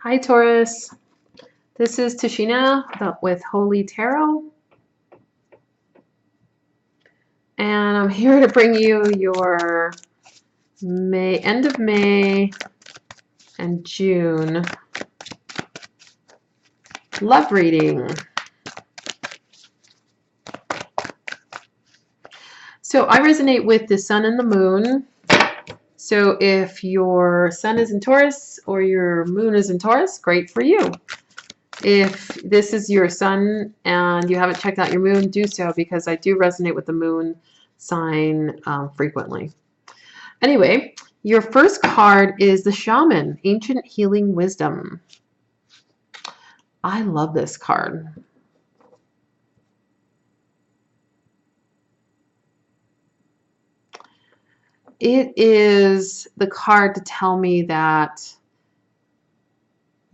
Hi, Taurus. This is Tashina with Holy Tarot. And I'm here to bring you your end of May and June love reading. So I resonate with the sun and the moon. So if your sun is in Taurus or your moon is in Taurus, great for you. If this is your sun and you haven't checked out your moon, do so, because I do resonate with the moon sign frequently. Anyway, your first card is the Shaman, Ancient Healing Wisdom. I love this card. It is the card to tell me that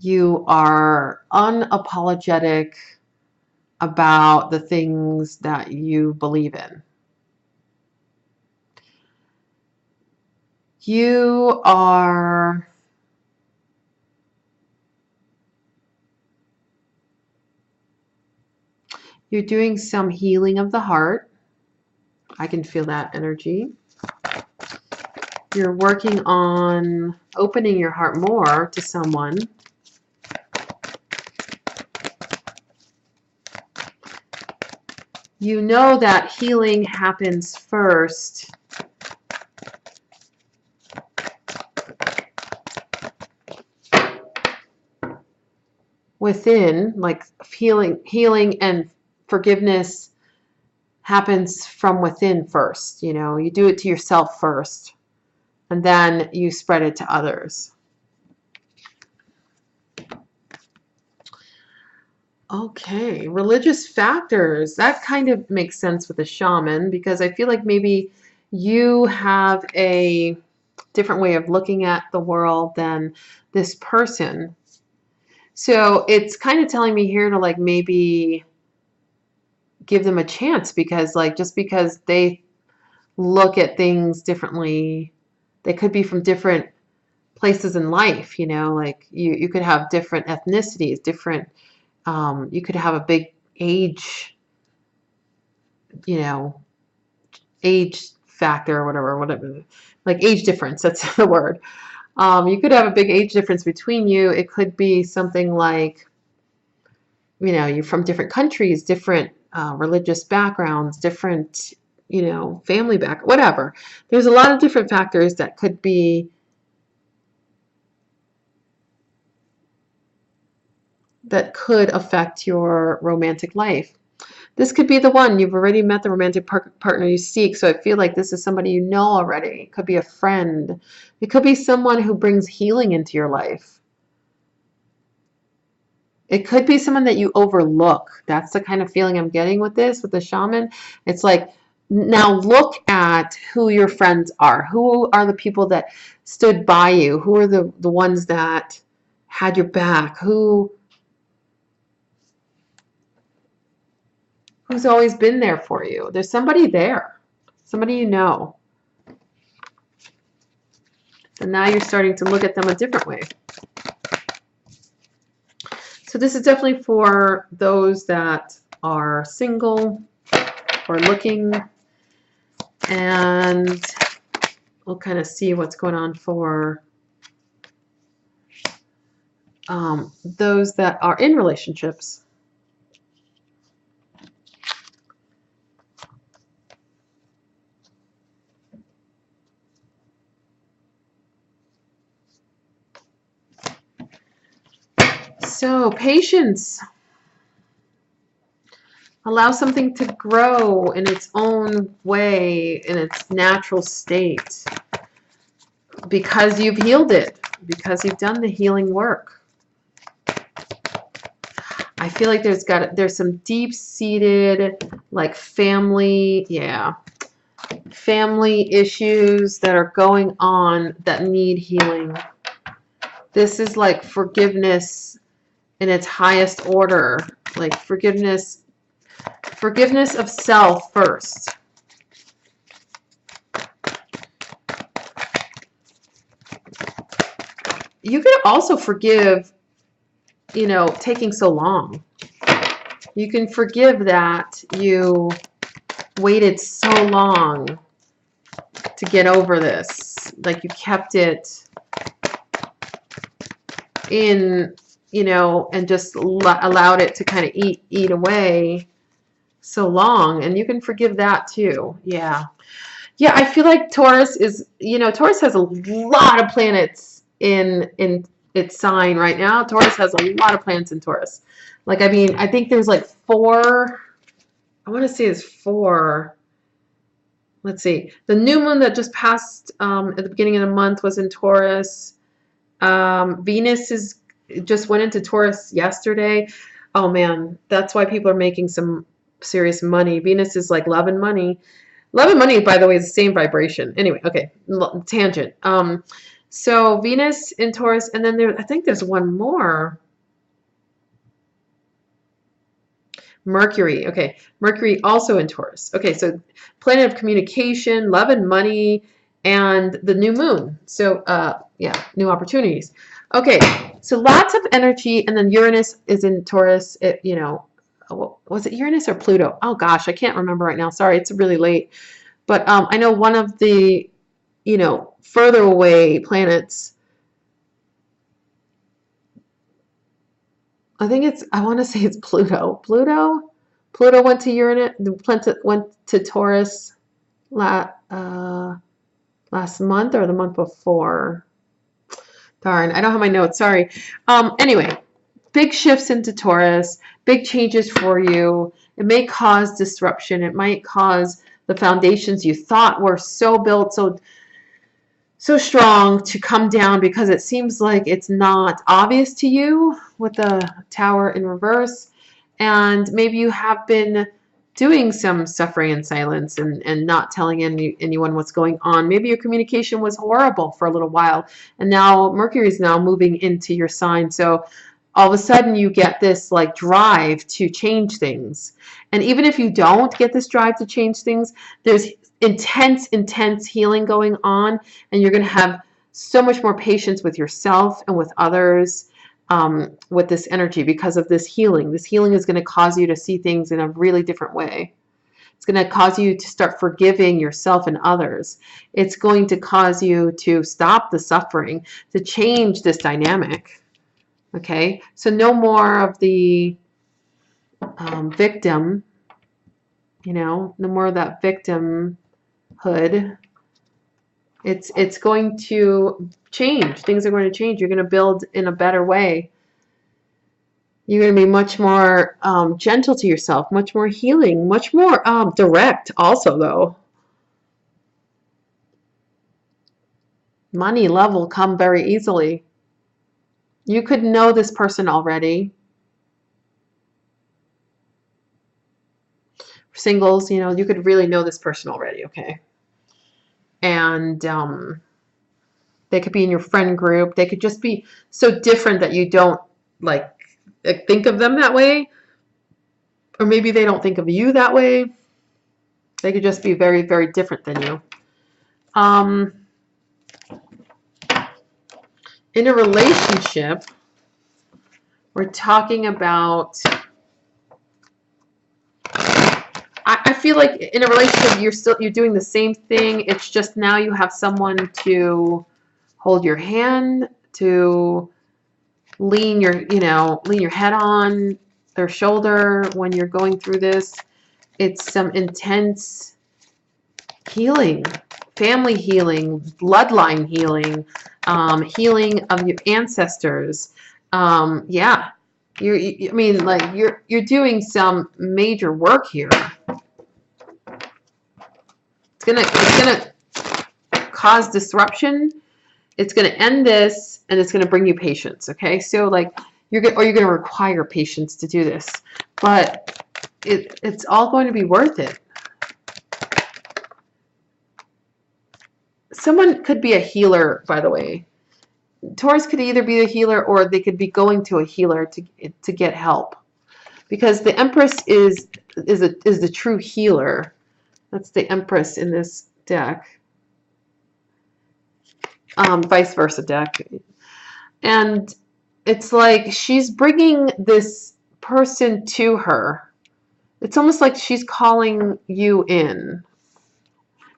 you are unapologetic about the things that you believe in. You're doing some healing of the heart. I can feel that energy. You're working on opening your heart more to someone. You know that healing happens first within, like healing and forgiveness happens from within first. You know, you do it to yourself first, and then you spread it to others. Okay, religious factors. That kind of makes sense with a shaman, because I feel like maybe you have a different way of looking at the world than this person. So it's kind of telling me here to like maybe give them a chance, because like just because they look at things differently, they could be from different places in life, you know, like you could have different ethnicities, different you could have a big age, you know, age factor or whatever, like age difference, that's the word. You could have a big age difference between you. It could be something like, you know, you're from different countries, different religious backgrounds, different, you know, family back, whatever. There's a lot of different factors that could be that could affect your romantic life. This could be the one. You've already met the romantic partner you seek, so I feel like this is somebody you know already. It could be a friend. It could be someone who brings healing into your life. It could be someone that you overlook. That's the kind of feeling I'm getting with this, with the shaman. It's like, now look at who your friends are. Who are the people that stood by you? Who are the ones that had your back? Who's always been there for you? There's somebody there, somebody you know. And now you're starting to look at them a different way. So this is definitely for those that are single or looking, and we'll kind of see what's going on for those that are in relationships. So patience. Allow something to grow in its own way, in its natural state, because you've healed it, because you've done the healing work. I feel like there's some deep-seated, like family issues that are going on that need healing. This is like forgiveness in its highest order, like forgiveness of self first. You can also forgive you know, taking so long. You can forgive that you waited so long to get over this. Like you kept it in, you know, and just allowed it to kind of eat away so long. And you can forgive that too. Yeah. Yeah, I feel like Taurus is, you know, Taurus has a lot of planets in its sign right now. Taurus has a lot of planets in Taurus. Like, I mean, I think there's like 4, I want to say it's 4. Let's see. The new moon that just passed at the beginning of the month was in Taurus. Venus just went into Taurus yesterday. Oh man, that's why people are making some serious money. Venus is like love and money. Love and money, by the way, is the same vibration. Anyway, okay, tangent. So Venus in Taurus, and then I think there's one more. Mercury. Okay, Mercury also in Taurus. Okay, so planet of communication, love and money, and the new moon. So yeah, new opportunities. Okay, so lots of energy, and then Uranus is in Taurus. It, you know, was it Uranus or Pluto? Oh gosh, I can't remember right now. Sorry, it's really late. But I know one of the, you know, further away planets, I think it's, I want to say it's Pluto. Pluto went to Uranus, went to Taurus last month or the month before. Darn, I don't have my notes, sorry. Anyway, big shifts into Taurus, big changes for you. It may cause disruption. It might cause the foundations you thought were so built, so strong to come down because it seems like it's not obvious to you with the Tower in reverse. And maybe you have been doing some suffering in silence and not telling anyone what's going on. Maybe your communication was horrible for a little while, and now Mercury is now moving into your sign. So all of a sudden you get this like drive to change things. And even if you don't get this drive to change things, there's intense healing going on, and you're going to have so much more patience with yourself and with others with this energy because of this healing. This healing is going to cause you to see things in a really different way. It's going to cause you to start forgiving yourself and others. It's going to cause you to stop the suffering, to change this dynamic. Okay, so no more of the victim, you know, no more of that victimhood. It's going to change. Things are going to change. You're going to build in a better way. You're going to be much more gentle to yourself, much more healing, much more direct also, though. Money, love will come very easily. You could know this person already. Singles, you know, you could really know this person already, okay? And they could be in your friend group. They could just be so different that you don't like think of them that way. Or maybe they don't think of you that way. They could just be very, very different than you. In a relationship, we're talking about, I feel like in a relationship you're doing the same thing. It's just now you have someone to hold your hand, to lean your head on their shoulder when you're going through this. It's some intense healing, family healing, bloodline healing, healing of your ancestors. Yeah, I mean, like you're doing some major work here. It's gonna cause disruption. It's gonna end this, and it's gonna bring you patience. Okay, so like you're gonna require patience to do this, but it's all going to be worth it. Someone could be a healer, by the way. Taurus could either be the healer or they could be going to a healer to get help, because the Empress is the true healer. That's the Empress in this deck. Vice versa deck. And it's like she's bringing this person to her. It's almost like she's calling you in.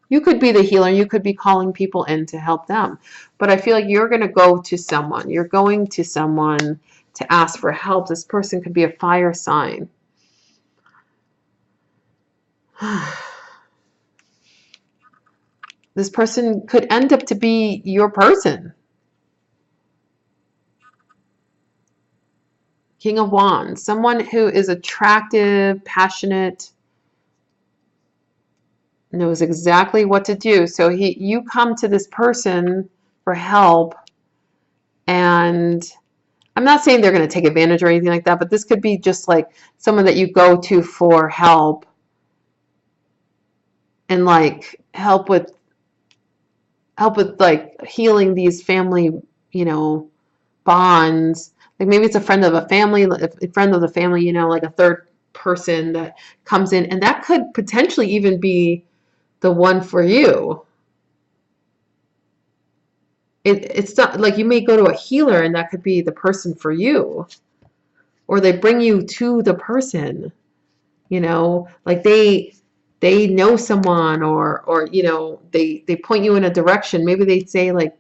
You could be the healer. You could be calling people in to help them. But I feel like you're going to go to someone. You're going to someone to ask for help. This person could be a fire sign. This person could end up to be your person. King of Wands. Someone who is attractive, passionate, knows exactly what to do. So you come to this person for help, and I'm not saying they're going to take advantage or anything like that, but this could be just like someone that you go to for help and like help with like healing these family, you know, bonds. Like maybe it's a friend of a family, you know, like a third person that comes in, and that could potentially even be the one for you. It's not like you may go to a healer and that could be the person for you, or they bring you to the person, you know, like they know someone, or you know, they point you in a direction. Maybe they say like,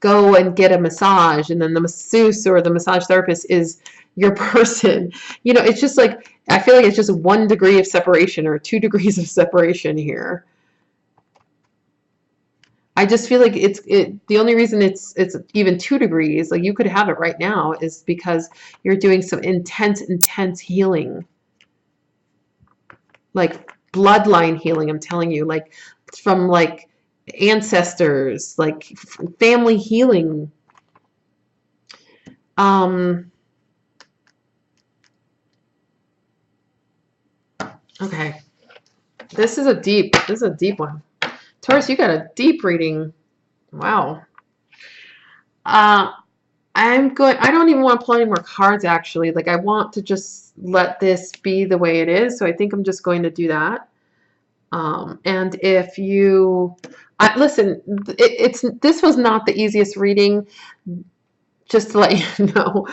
go and get a massage, and then the masseuse or the massage therapist is your person. You know, it's just like, I feel like it's just 1 degree of separation or 2 degrees of separation here. I just feel like the only reason it's even 2 degrees, like you could have it right now, is because you're doing some intense healing. Like bloodline healing, I'm telling you, like from like ancestors, like family healing. Okay. This is a deep one. Taurus, you got a deep reading. Wow. I don't even want to pull any more cards, actually. Like, I want to just let this be the way it is. So I think I'm just going to do that. And if you, listen, this was not the easiest reading, just to let you know.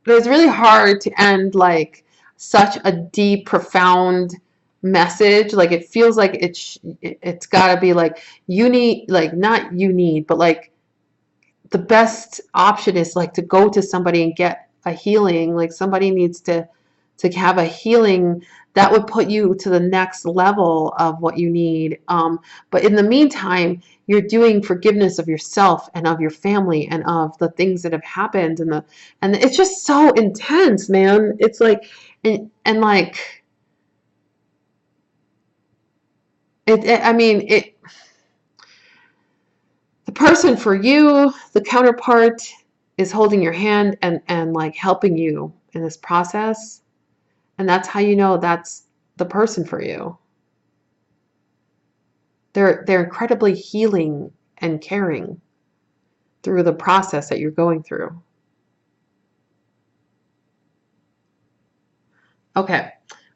It was really hard to end like such a deep, profound message. Like it feels like it's got to be like you need, like not you need, but like the best option is like to go to somebody and get a healing. Like somebody needs to have a healing that would put you to the next level of what you need. But in the meantime, you're doing forgiveness of yourself and of your family and of the things that have happened, and it's just so intense, man. It's like, and like I mean, the person for you, the counterpart, is holding your hand and like helping you in this process. And that's how you know that's the person for you. They're incredibly healing and caring through the process that you're going through. Okay.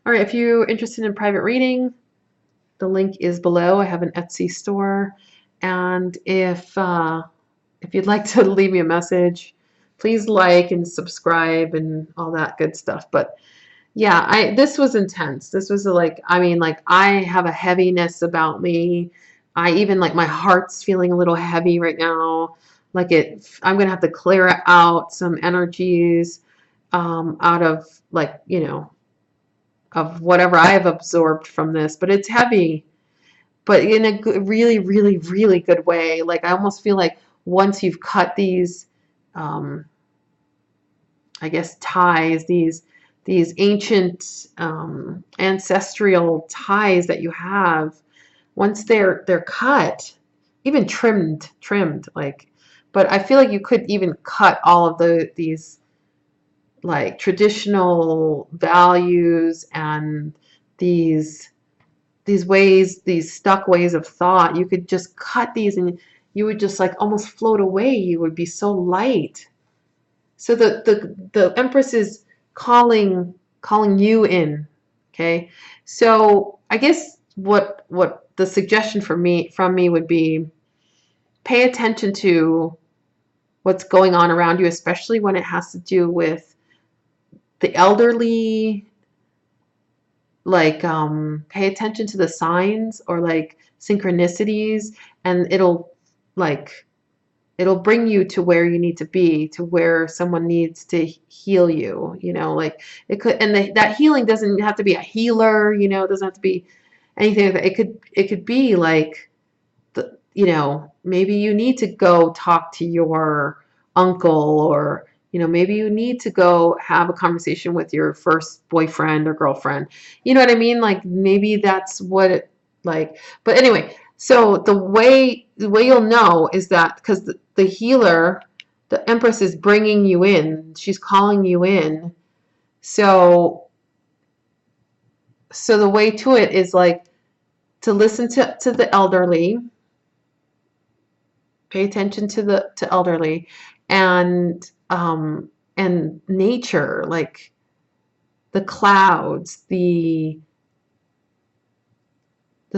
All right. If you're interested in private reading, the link is below. I have an Etsy store. And if you'd like to leave me a message, please like and subscribe and all that good stuff. But yeah, this was intense. This was like, I mean, like I have a heaviness about me. I even like my heart's feeling a little heavy right now. Like I'm gonna have to clear out some energies out of like, you know, of whatever I have absorbed from this. But it's heavy, but in a good, really, really, really good way. Like I almost feel like once you've cut these, I guess, ties, these ancient ancestral ties that you have, once they're cut, even trimmed, like, but I feel like you could even cut all of these like traditional values and these ways, these stuck ways of thought. You could just cut these and you would just like almost float away. You would be so light. So the Empress is calling you in. Okay. So I guess what the suggestion from me would be, pay attention to what's going on around you, especially when it has to do with the elderly. Like pay attention to the signs or like synchronicities, and like it'll bring you to where you need to be, to where someone needs to heal you, you know, like it could, and that healing doesn't have to be a healer, you know, it doesn't have to be anything like that. It could be like you know, maybe you need to go talk to your uncle, or, you know, maybe you need to go have a conversation with your first boyfriend or girlfriend. You know what I mean? Like maybe that's what it like. But anyway, so the way you'll know is that because the healer, the Empress is bringing you in. She's calling you in. So the way to it is like to listen to the elderly. Pay attention to the elderly, and nature, like the clouds, the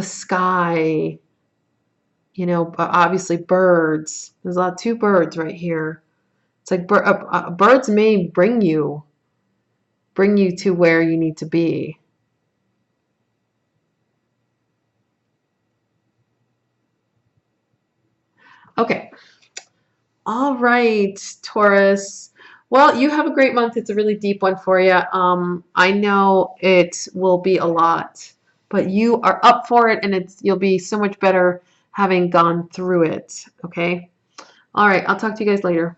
sky, you know, obviously birds. There's a lot, two birds right here. It's like birds may bring you to where you need to be. Okay. All right, Taurus. Well, you have a great month. It's a really deep one for you. I know it will be a lot, but you are up for it, and you'll be so much better having gone through it. Okay. All right. I'll talk to you guys later.